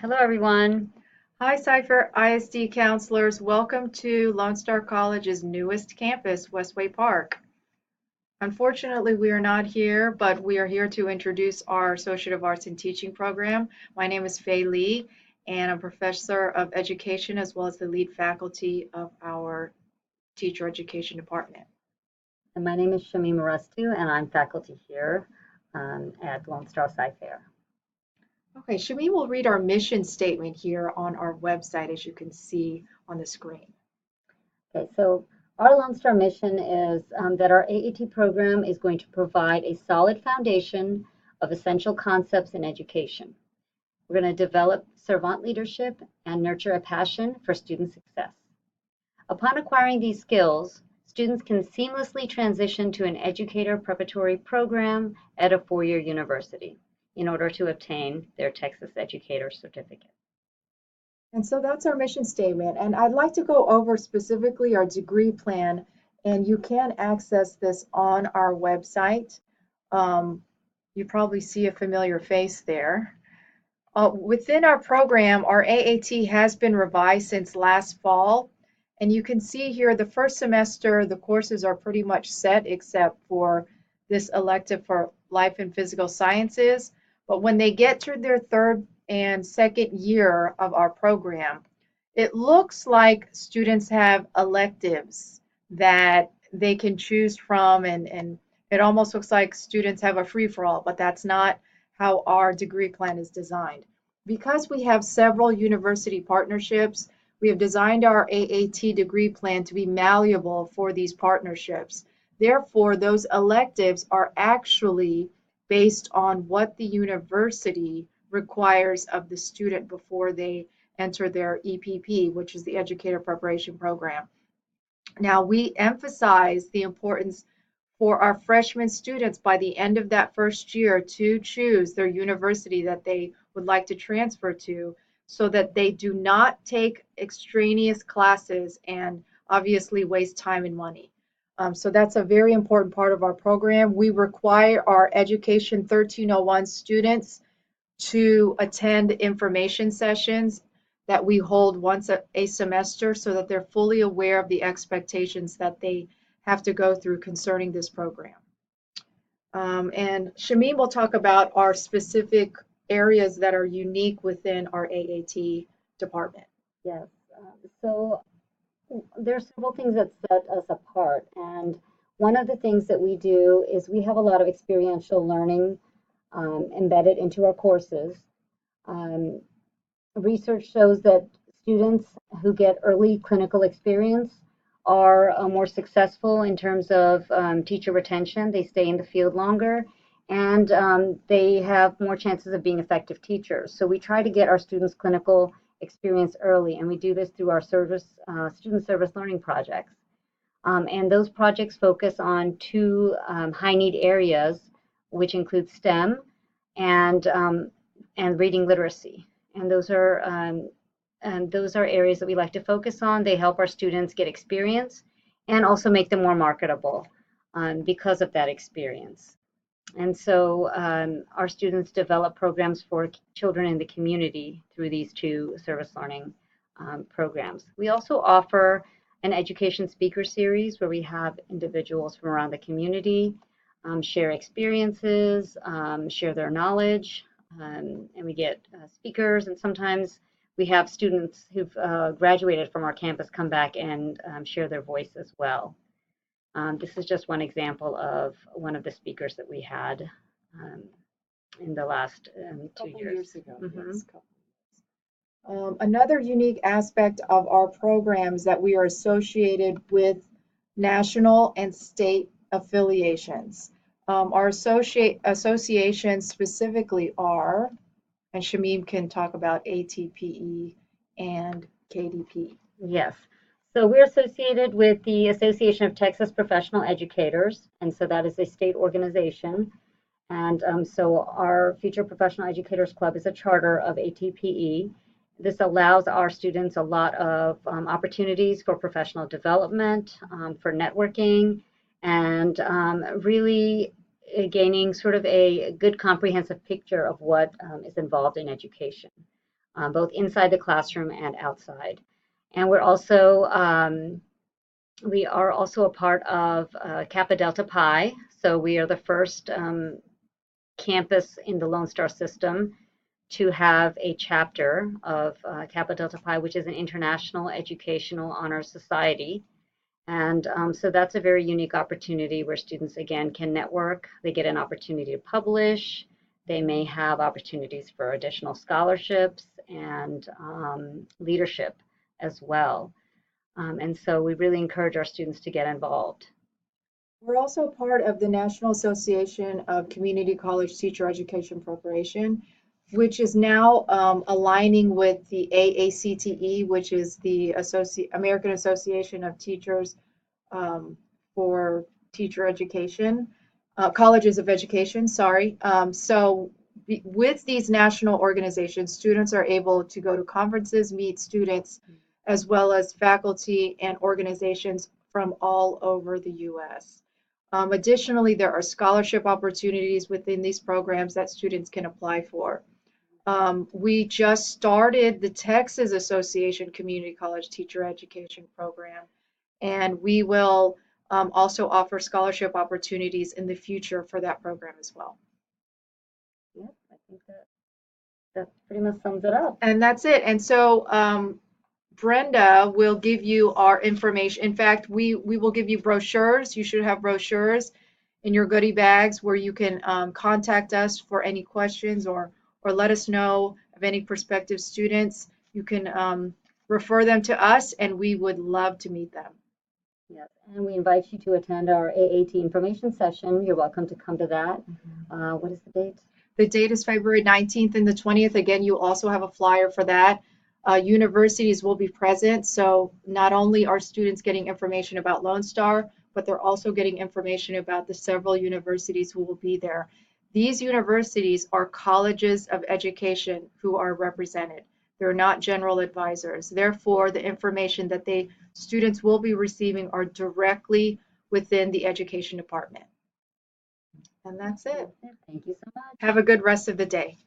Hello, everyone. Hi, CFISD counselors. Welcome to Lone Star College's newest campus, Westway Park. Unfortunately, we are not here, but we are here to introduce our Associate of Arts in Teaching program. My name is Fei Lee, and I'm professor of education as well as the lead faculty of our teacher education department. And my name is Shamim Arastu, and I'm faculty here at Lone Star Sci-Fair. Okay, Shami will read our mission statement here on our website, as you can see on the screen. Okay, so our Lone Star mission is that our AAT program is going to provide a solid foundation of essential concepts in education. We're going to develop servant leadership and nurture a passion for student success. Upon acquiring these skills, students can seamlessly transition to an educator preparatory program at a four-year university in order to obtain their Texas Educator Certificate. And so that's our mission statement. And I'd like to go over specifically our degree plan, and you can access this on our website. You probably see a familiar face there. Within our program, our AAT has been revised since last fall. And you can see here the first semester, the courses are pretty much set except for this elective for life and physical sciences. But when they get to their third and second year of our program, it looks like students have electives that they can choose from, and it almost looks like students have a free-for-all, but that's not how our degree plan is designed. Because we have several university partnerships, we have designed our AAT degree plan to be malleable for these partnerships. Therefore, those electives are actually based on what the university requires of the student before they enter their EPP, which is the Educator Preparation Program. Now, we emphasize the importance for our freshman students by the end of that first year to choose their university that they would like to transfer to so that they do not take extraneous classes and obviously waste time and money. So that's a very important part of our program. We require our Education 1301 students to attend information sessions that we hold once a semester so that they're fully aware of the expectations that they have to go through concerning this program. And Shamim will talk about our specific areas that are unique within our AAT department. Yes, so there's several things that set us apart, and one of the things that we do is we have a lot of experiential learning embedded into our courses. Um, Research shows that students who get early clinical experience are more successful in terms of teacher retention. They stay in the field longer, and they have more chances of being effective teachers. So we try to get our students clinical experience early, and we do this through our student service learning projects. And those projects focus on two high need areas, which include STEM and reading literacy. And those are areas that we like to focus on. They help our students get experience and also make them more marketable because of that experience. And so our students develop programs for children in the community through these two service learning programs. We also offer an education speaker series where we have individuals from around the community share experiences, share their knowledge, and we get speakers, and sometimes we have students who've graduated from our campus come back and share their voice as well. This is just one example of one of the speakers that we had in the last 2 years. Years ago, Mm-hmm. yes. Another unique aspect of our program is that we are associated with national and state affiliations. Our associations specifically are, and Shamim can talk about ATPE and KDP. Yes. So we're associated with the Association of Texas Professional Educators, and so that is a state organization. And so our Future Professional Educators Club is a charter of ATPE. This allows our students a lot of opportunities for professional development, for networking, and really gaining sort of a good comprehensive picture of what is involved in education. both inside the classroom and outside. And we are also a part of Kappa Delta Pi. So we are the first campus in the Lone Star system to have a chapter of Kappa Delta Pi, which is an international educational honor society. And so that's a very unique opportunity where students, again, can network. They get an opportunity to publish. They may have opportunities for additional scholarships and leadership as well. And so we really encourage our students to get involved. We're also part of the National Association of Community College Teacher Education Preparation, which is now aligning with the AACTE, which is the American Association of Teachers for Teacher Education, Colleges of Education, sorry. So with these national organizations, students are able to go to conferences, meet students, as well as faculty and organizations from all over the U.S. Additionally, there are scholarship opportunities within these programs that students can apply for. We just started the Texas Association Community College Teacher Education Program, and we will also offer scholarship opportunities in the future for that program as well. Yep, I think that pretty much sums it up. And that's it. And so Brenda will give you our information. In fact, we will give you brochures. You should have brochures in your goodie bags where you can contact us for any questions or let us know of any prospective students. You can refer them to us, and we would love to meet them. Yes, and we invite you to attend our AAT information session. You're welcome to come to that. What is the date? The date is February 19th and the 20th. Again, you also have a flyer for that. Universities will be present, so not only are students getting information about Lone Star, but they're also getting information about the several universities who will be there. These universities are colleges of education who are represented. They're not general advisors. Therefore, the information that students will be receiving are directly within the education department. And that's it. Thank you so much. Have a good rest of the day.